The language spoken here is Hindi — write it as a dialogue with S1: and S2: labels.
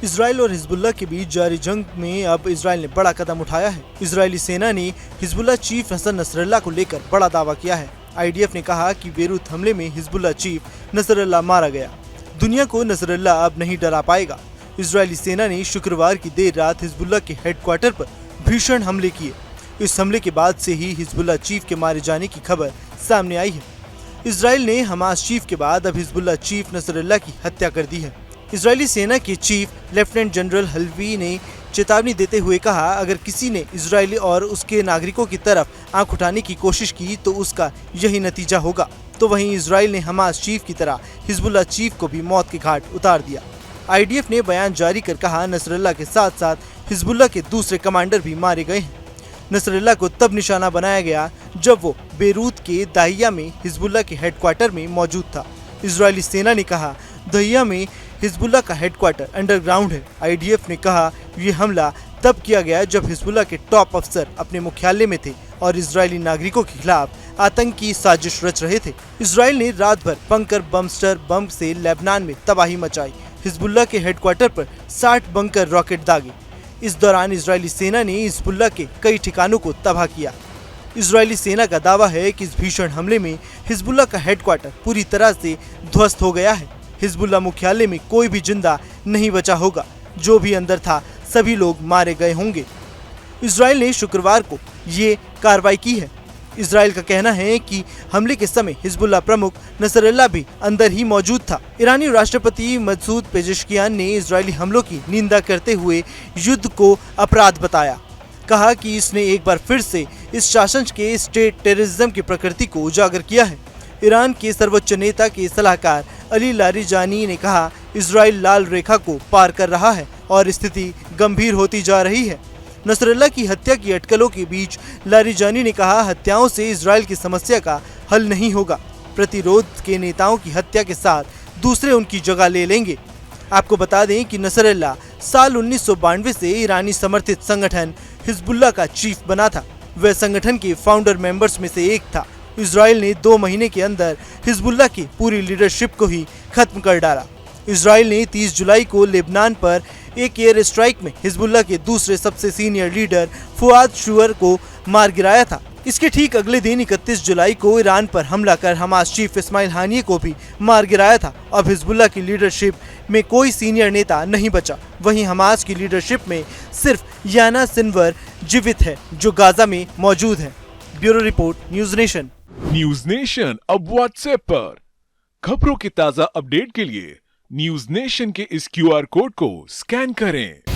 S1: इजराइल और हिजबुल्लाह के बीच जारी जंग में अब इजराइल ने बड़ा कदम उठाया है। इजरायली सेना ने हिजबुल्लाह चीफ हसन नसरल्लाह को लेकर बड़ा दावा किया है। IDF ने कहा कि बेरूत हमले में हिजबुल्लाह चीफ नसरल्लाह मारा गया। दुनिया को नसरल्लाह अब नहीं डरा पाएगा। इजरायली सेना ने शुक्रवार की देर रात हिजबुल्लाह के हेडक्वार्टर पर भीषण हमले किए। इस हमले के बाद से ही हिजबुल्लाह चीफ के मारे जाने की खबर सामने आई है। इजराइल ने हमास चीफ के बाद अब हिजबुल्लाह चीफ नसरल्लाह की हत्या कर दी है। इजरायली सेना के चीफ लेफ्टिनेंट जनरल हलवी ने चेतावनी देते हुए कहा, अगर किसी ने इजरायली और उसके नागरिकों की तरफ आंख उठाने की कोशिश की तो उसका यही नतीजा होगा। तो वहीं इजराइल ने हमास चीफ की तरह हिजबुल्लाह चीफ को भी मौत के घाट उतार दिया। IDF ने बयान जारी कर कहा, नसरल्लाह के साथ साथ हिजबुल्लाह के दूसरे कमांडर भी मारे गए हैं। नसरल्लाह को तब निशाना बनाया गया जब वो बेरूत के दाहिया में हिजबुल्लाह के हेडक्वार्टर में मौजूद था। इजरायली सेना ने कहा, दाहिया में हिजबुल्लाह का हेडक्वार्टर अंडरग्राउंड है। IDF ने कहा, ये हमला तब किया गया जब हिजबुल्लाह के टॉप अफसर अपने मुख्यालय में थे और इजरायली नागरिकों के खिलाफ आतंकी साजिश रच रहे थे। इजराइल ने रात भर बंकर बमस्टर बम से लेबनान में तबाही मचाई। हिजबुल्लाह के हेडक्वार्टर पर 60 बंकर रॉकेट दागे। इस दौरान इजरायली सेना ने हिजबुल्लाह के कई ठिकानों को तबाह किया। इजरायली सेना का दावा है कि इस भीषण हमले में हिजबुल्लाह का हेडक्वार्टर पूरी तरह से ध्वस्त हो गया है। हिजबुल्लाह मुख्यालय में कोई भी जिंदा नहीं बचा होगा। जो भी अंदर था सभी लोग मारे गए होंगे। इजराइल ने शुक्रवार को ये कार्रवाई की है। इजराइल का कहना है कि हमले के समय हिजबुल्लाह प्रमुख नसरल्लाह भी अंदर ही मौजूद था। ईरानी राष्ट्रपति मसूद पेजेश्कियान ने इजरायली हमलों की निंदा करते हुए युद्ध को अपराध बताया। कहा कि इसने एक बार फिर से इस शासन के स्टेट टेररिज्म की प्रकृति को उजागर किया है। ईरान के सर्वोच्च नेता के सलाहकार अली लारिजानी ने कहा, इजराइल लाल रेखा को पार कर रहा है और स्थिति गंभीर होती जा रही है। नसरल्लाह की हत्या की अटकलों के बीच लारिजानी ने कहा, हत्याओं से इजराइल की समस्या का हल नहीं होगा। प्रतिरोध के नेताओं की हत्या के साथ दूसरे उनकी जगह ले लेंगे। आपको बता दें कि नसरल्लाह साल 1992 से ईरानी समर्थित संगठन हिजबुल्लाह का चीफ बना था। वह संगठन के फाउंडर मेंबर्स में से एक था। इजराइल ने 2 महीने के अंदर हिजबुल्लाह की पूरी लीडरशिप को ही खत्म कर डाला। इजराइल ने 30 जुलाई को लेबनान पर एक एयर स्ट्राइक में हिजबुल्लाह के दूसरे सबसे सीनियर लीडर फुआद शुअर को मार गिराया था। इसके ठीक अगले दिन 31 जुलाई को ईरान पर हमला कर हमास चीफ इस्माइल हानिये को भी मार गिराया था। अब हिजबुल्लाह की लीडरशिप में कोई सीनियर नेता नहीं बचा। वहीं हमास की लीडरशिप में सिर्फ याना सिनवर जीवित है, जो गाजा में मौजूद है। Bureau report, news nation.
S2: News nation अब व्हाट्सएप पर खबरों के ताजा अपडेट के लिए न्यूज नेशन के इस QR कोड को स्कैन करें।